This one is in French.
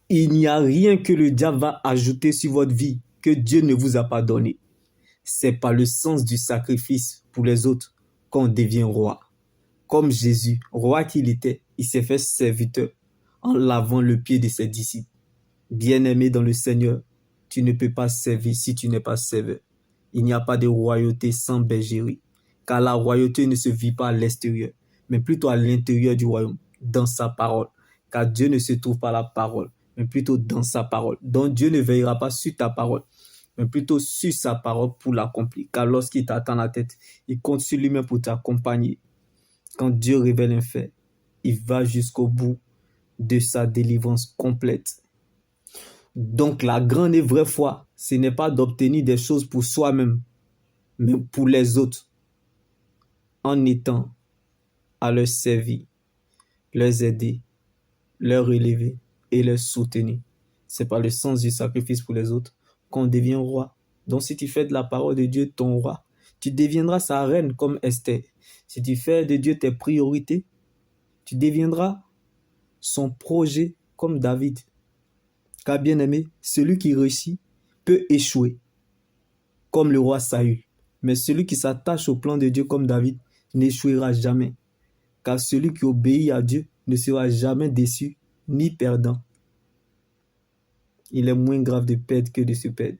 Il n'y a rien que le diable va ajouter sur votre vie que Dieu ne vous a pas donné. C'est par le sens du sacrifice pour les autres qu'on devient roi. Comme Jésus, roi qu'il était, il s'est fait serviteur en lavant le pied de ses disciples. Bien-aimé dans le Seigneur, tu ne peux pas servir si tu n'es pas serveur. Il n'y a pas de royauté sans bergerie, car la royauté ne se vit pas à l'extérieur, mais plutôt à l'intérieur du royaume, dans sa parole. Car Dieu ne se trouve pas à la parole, mais plutôt dans sa parole. Donc Dieu ne veillera pas sur ta parole, mais plutôt sur sa parole pour l'accomplir. Car lorsqu'il t'attend la tête, il compte sur lui-même pour t'accompagner. Quand Dieu révèle un fait, il va jusqu'au bout de sa délivrance complète. Donc la grande et vraie foi, ce n'est pas d'obtenir des choses pour soi-même, mais pour les autres, en étant à leur servir, leur aider, leur relever et leur soutenir. C'est par le sens du sacrifice pour les autres qu'on devient roi. Donc si tu fais de la parole de Dieu ton roi, tu deviendras sa reine comme Esther. Si tu fais de Dieu tes priorités, tu deviendras son projet comme David. Car bien aimé, celui qui réussit peut échouer comme le roi Saül. Mais celui qui s'attache au plan de Dieu comme David n'échouera jamais. Car celui qui obéit à Dieu ne sera jamais déçu ni perdant. Il est moins grave de perdre que de se perdre.